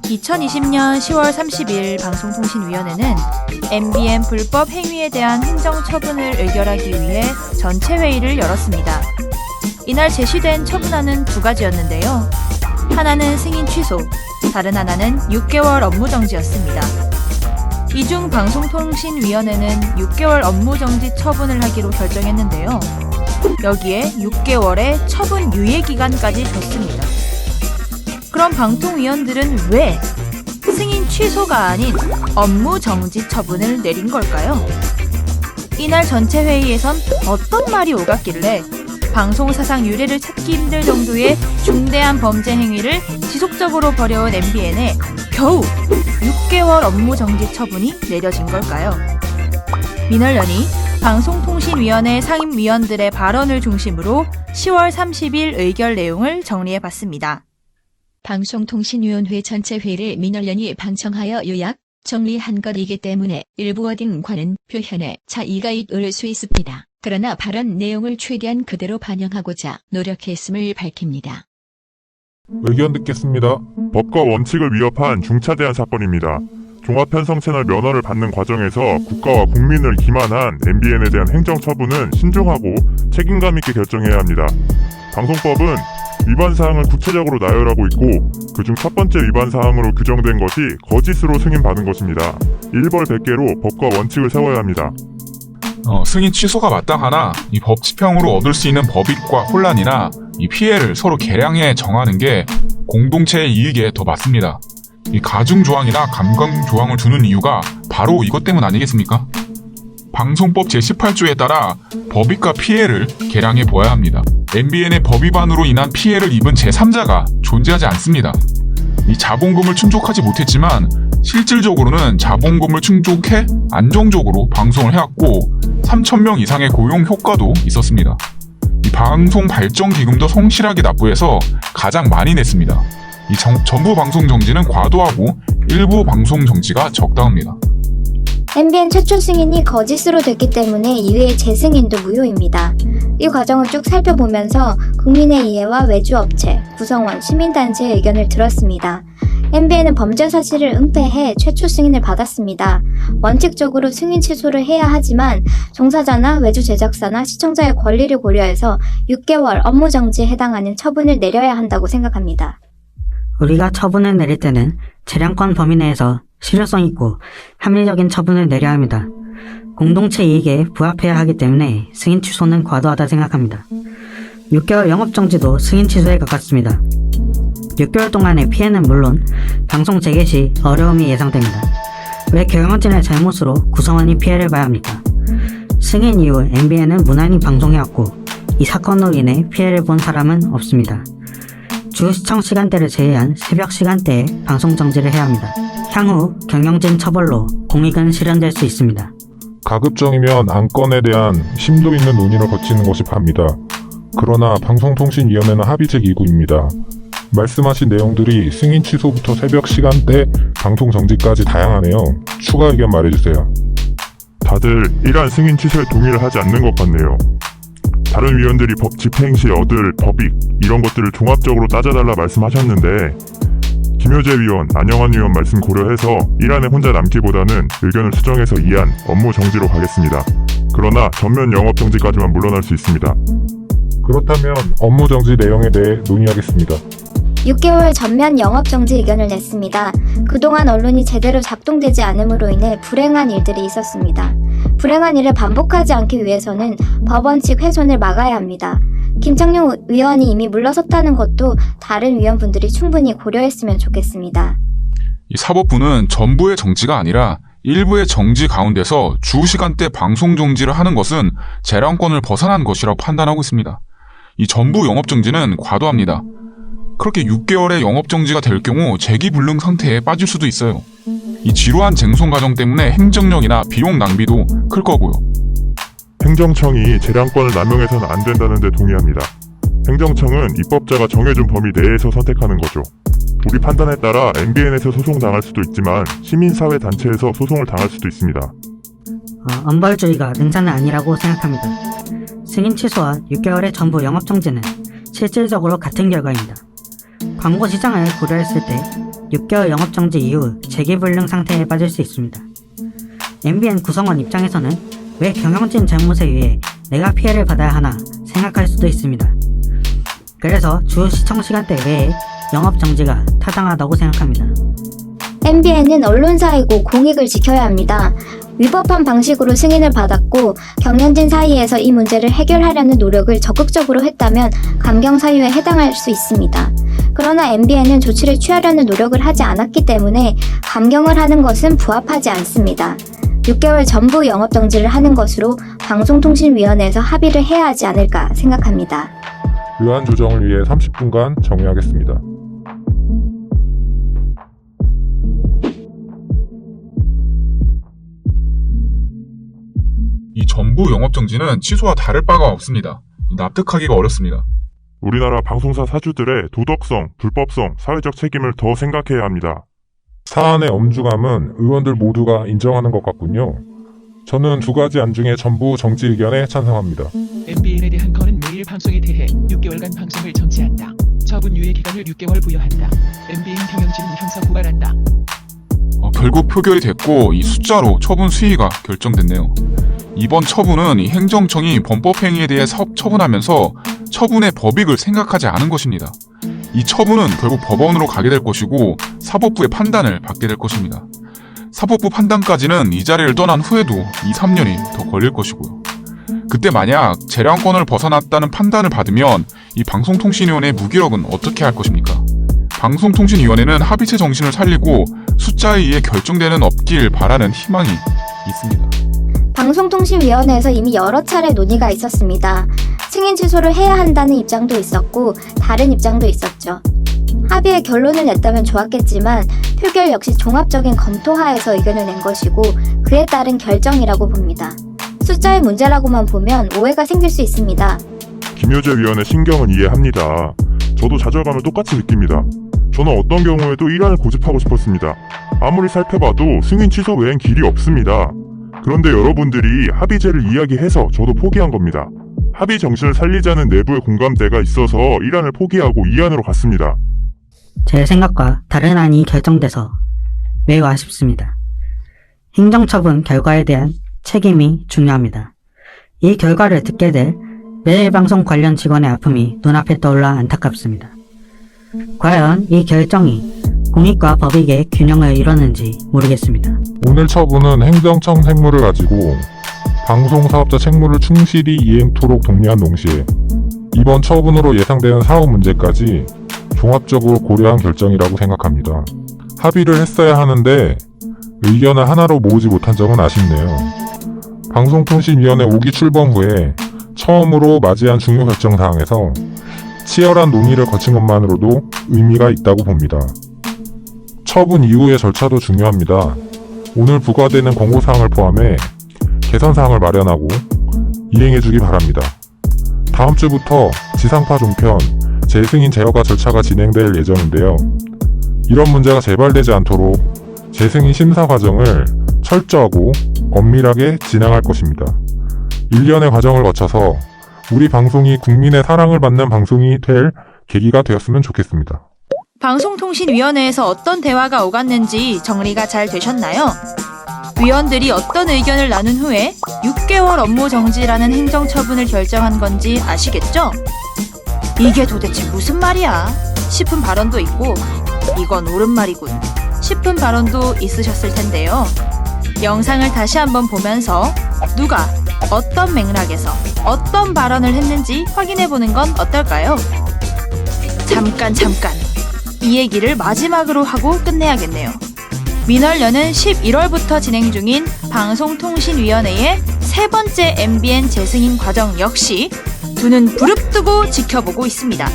(2020년 10월 30일) 방송통신위원회는 MBN 불법 행위에 대한 행정처분을 의결하기 위해 전체 회의를 열었습니다. 이날 제시된 처분안은 두 가지였는데요. 하나는 승인 취소, 다른 하나는 6개월 업무정지였습니다. 이중 방송통신위원회는 6개월 업무정지 처분을 하기로 결정했는데요. 여기에 6개월의 처분 유예기간까지 줬습니다. 그럼 방통위원들은 왜 승인 취소가 아닌 업무정지 처분을 내린 걸까요? 이날 전체 회의에선 어떤 말이 오갔길래 방송사상 유례를 찾기 힘들 정도의 중대한 범죄 행위를 지속적으로 벌여온 MBN에 겨우 6개월 업무정지 처분이 내려진 걸까요? 민원련이 방송통신위원회 상임위원들의 발언을 중심으로 10월 30일 의결 내용을 정리해봤습니다. 방송통신위원회 전체 회의를 민원련이 방청하여 요약, 정리한 것이기 때문에 일부 워딩과는 표현에 차이가 있을 수 있습니다. 그러나 발언 내용을 최대한 그대로 반영하고자 노력했음을 밝힙니다. 의견 듣겠습니다. 법과 원칙을 위협한 중차대한 사건입니다. 종합편성채널 면허를 받는 과정에서 국가와 국민을 기만한 MBN에 대한 행정처분은 신중하고 책임감 있게 결정해야 합니다. 방송법은 위반 사항을 구체적으로 나열하고 있고 그중 첫 번째 위반 사항으로 규정된 것이 거짓으로 승인받은 것입니다. 일벌백계로 법과 원칙을 세워야 합니다. 승인 취소가 마땅하나 이 법 집행으로 얻을 수 있는 법익과 혼란이나 이 피해를 서로 계량해 정하는 게 공동체의 이익에 더 맞습니다. 이 가중조항이나 감강조항을 두는 이유가 바로 이것 때문 아니겠습니까? 방송법 제18조에 따라 법익과 피해를 계량해 보아야 합니다. MBN의 법 위반으로 인한 피해를 입은 제3자가 존재하지 않습니다. 이 자본금을 충족하지 못했지만 실질적으로는 자본금을 충족해 안정적으로 방송을 해왔고 3,000명 이상의 고용 효과도 있었습니다. 이 방송 발전 기금도 성실하게 납부해서 가장 많이 냈습니다. 이 전부 방송 정지는 과도하고 일부 방송 정지가 적당합니다. MBN 최초 승인이 거짓으로 됐기 때문에 이후의 재승인도 무효입니다. 이 과정을 쭉 살펴보면서 국민의 이해와 외주업체, 구성원, 시민단체의 의견을 들었습니다. MBN은 범죄 사실을 은폐해 최초 승인을 받았습니다. 원칙적으로 승인 취소를 해야 하지만 종사자나 외주 제작사나 시청자의 권리를 고려해서 6개월 업무정지에 해당하는 처분을 내려야 한다고 생각합니다. 우리가 처분을 내릴 때는 재량권 범위 내에서 실효성 있고 합리적인 처분을 내려야 합니다. 공동체 이익에 부합해야 하기 때문에 승인 취소는 과도하다 생각합니다. 6개월 영업정지도 승인 취소에 가깝습니다. 6개월 동안의 피해는 물론 방송 재개 시 어려움이 예상됩니다. 왜 경영진의 잘못으로 구성원이 피해를 봐야 합니까? 승인 이후 MBN은 무난히 방송해왔고 이 사건으로 인해 피해를 본 사람은 없습니다. 주 시청 시간대를 제외한 새벽 시간대에 방송 정지를 해야 합니다. 향후 경영진 처벌로 공익은 실현될 수 있습니다. 가급적이면 안건에 대한 심도 있는 논의를 거치는 것이 바입니다. 그러나 방송통신위원회는 합의제 기구입니다. 말씀하신 내용들이 승인 취소부터 새벽 시간대 방송 정지까지 다양하네요. 추가 의견 말해주세요. 다들 이러한 승인 취소에 동의를 하지 않는 것 같네요. 다른 위원들이 법 집행 시 얻을 법익 이런 것들을 종합적으로 따져달라 말씀하셨는데 김효재 위원, 안영환 위원 말씀 고려해서 1안에 혼자 남기보다는 의견을 수정해서 2안 업무 정지로 가겠습니다. 그러나 전면 영업 정지까지만 물러날 수 있습니다. 그렇다면 업무 정지 내용에 대해 논의하겠습니다. 6개월 전면 영업정지 의견을 냈습니다. 그동안 언론이 제대로 작동되지 않음으로 인해 불행한 일들이 있었습니다. 불행한 일을 반복하지 않기 위해서는 법원칙 훼손을 막아야 합니다. 김창룡 위원이 이미 물러섰다는 것도 다른 위원분들이 충분히 고려했으면 좋겠습니다. 이 사법부는 전부의 정지가 아니라 일부의 정지 가운데서 주 시간대 방송 정지를 하는 것은 재량권을 벗어난 것이라고 판단하고 있습니다. 이 전부 영업 정지는 과도합니다. 그렇게 6개월의 영업정지가 될 경우 재기불능 상태에 빠질 수도 있어요. 이 지루한 쟁송 과정 때문에 행정력이나 비용 낭비도 클 거고요. 행정청이 재량권을 남용해서는 안 된다는 데 동의합니다. 행정청은 입법자가 정해준 범위 내에서 선택하는 거죠. 우리 판단에 따라 MBN에서 소송당할 수도 있지만 시민사회단체에서 소송을 당할 수도 있습니다. 엄벌주의가 능사는 아니라고 생각합니다. 승인 취소와 6개월의 전부 영업정지는 실질적으로 같은 결과입니다. 광고 시장을 고려했을 때 6개월 영업정지 이후 재기불능 상태에 빠질 수 있습니다. MBN 구성원 입장에서는 왜 경영진 잘못에 의해 내가 피해를 받아야 하나 생각할 수도 있습니다. 그래서 주 시청 시간대 외에 영업정지가 타당하다고 생각합니다. MBN은 언론사이고 공익을 지켜야 합니다. 위법한 방식으로 승인을 받았고 경영진 사이에서 이 문제를 해결하려는 노력을 적극적으로 했다면 감경 사유에 해당할 수 있습니다. 그러나 MBN은 조치를 취하려는 노력을 하지 않았기 때문에 감경을 하는 것은 부합하지 않습니다. 6개월 전부 영업정지를 하는 것으로 방송통신위원회에서 합의를 해야 하지 않을까 생각합니다. 의안 조정을 위해 30분간 정의하겠습니다. 이 전부 영업정지는 취소와 다를 바가 없습니다. 납득하기가 어렵습니다. 우리나라 방송사 사주들의 도덕성, 불법성, 사회적 책임을 더 생각해야 합니다. 사안의 엄중함은 의원들 모두가 인정하는 것 같군요. 저는 두 가지 안 중에 전부 정지 의견에 찬성합니다. MBN에 대한 건은 매일 방송에 대해 6개월간 방송을 정지한다. 처분 유예 기간을 6개월 부여한다. MBN 경영진은 형사 고발한다. 결국 표결이 됐고 이 숫자로 처분 수위가 결정됐네요. 이번 처분은 이 행정청이 범법행위에 대해 처분하면서 처분의 법익을 생각하지 않은 것입니다. 이 처분은 결국 법원으로 가게 될 것이고 사법부의 판단을 받게 될 것입니다. 사법부 판단까지는 이 자리를 떠난 후에도 2, 3년이 더 걸릴 것이고요. 그때 만약 재량권을 벗어났다는 판단을 받으면 이 방송통신위원회의 무기력은 어떻게 할 것입니까? 방송통신위원회는 합의체 정신을 살리고 숫자에 의해 결정되는 없길 바라는 희망이 있습니다. 방송통신위원회에서 이미 여러 차례 논의가 있었습니다. 승인 취소를 해야 한다는 입장도 있었고 다른 입장도 있었죠. 합의의 결론을 냈다면 좋았겠지만 표결 역시 종합적인 검토하에서 의견을 낸 것이고 그에 따른 결정이라고 봅니다. 숫자의 문제라고만 보면 오해가 생길 수 있습니다. 김효재 위원의 신경은 이해합니다. 저도 좌절감을 똑같이 느낍니다. 저는 어떤 경우에도 일안을 고집하고 싶었습니다. 아무리 살펴봐도 승인 취소 외엔 길이 없습니다. 그런데 여러분들이 합의제를 이야기해서 저도 포기한 겁니다. 합의 정신을 살리자는 내부의 공감대가 있어서 일안을 포기하고 이안으로 갔습니다. 제 생각과 다른 안이 결정돼서 매우 아쉽습니다. 행정처분 결과에 대한 책임이 중요합니다. 이 결과를 듣게 될 매일방송 관련 직원의 아픔이 눈앞에 떠올라 안타깝습니다. 과연 이 결정이 공익과 법익의 균형을 이뤘는지 모르겠습니다. 오늘 처분은 행정청 책무를 가지고 방송사업자 책무를 충실히 이행토록 독려한 동시에 이번 처분으로 예상되는 사후 문제까지 종합적으로 고려한 결정이라고 생각합니다. 합의를 했어야 하는데 의견을 하나로 모으지 못한 점은 아쉽네요. 방송통신위원회 5기 출범 후에 처음으로 맞이한 중요 결정사항에서 치열한 논의를 거친 것만으로도 의미가 있다고 봅니다. 처분 이후의 절차도 중요합니다. 오늘 부과되는 권고사항을 포함해 개선사항을 마련하고 이행해주기 바랍니다. 다음 주부터 지상파 종편 재승인 제어가 절차가 진행될 예정인데요. 이런 문제가 재발되지 않도록 재승인 심사 과정을 철저하고 엄밀하게 진행할 것입니다. 1년의 과정을 거쳐서 우리 방송이 국민의 사랑을 받는 방송이 될 계기가 되었으면 좋겠습니다. 방송통신위원회에서 어떤 대화가 오갔는지 정리가 잘 되셨나요? 위원들이 어떤 의견을 나눈 후에 6개월 업무 정지라는 행정처분을 결정한 건지 아시겠죠? 이게 도대체 무슨 말이야? 싶은 발언도 있고 이건 옳은 말이군 싶은 발언도 있으셨을 텐데요. 영상을 다시 한번 보면서 누가 어떤 맥락에서 어떤 발언을 했는지 확인해보는 건 어떨까요? 잠깐 이 얘기를 마지막으로 하고 끝내야겠네요. 민원련은 11월부터 진행 중인 방송통신위원회의 세 번째 MBN 재승인 과정 역시 두 눈 부릅뜨고 지켜보고 있습니다.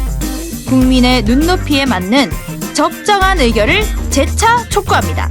국민의 눈높이에 맞는 적정한 의결을 재차 촉구합니다.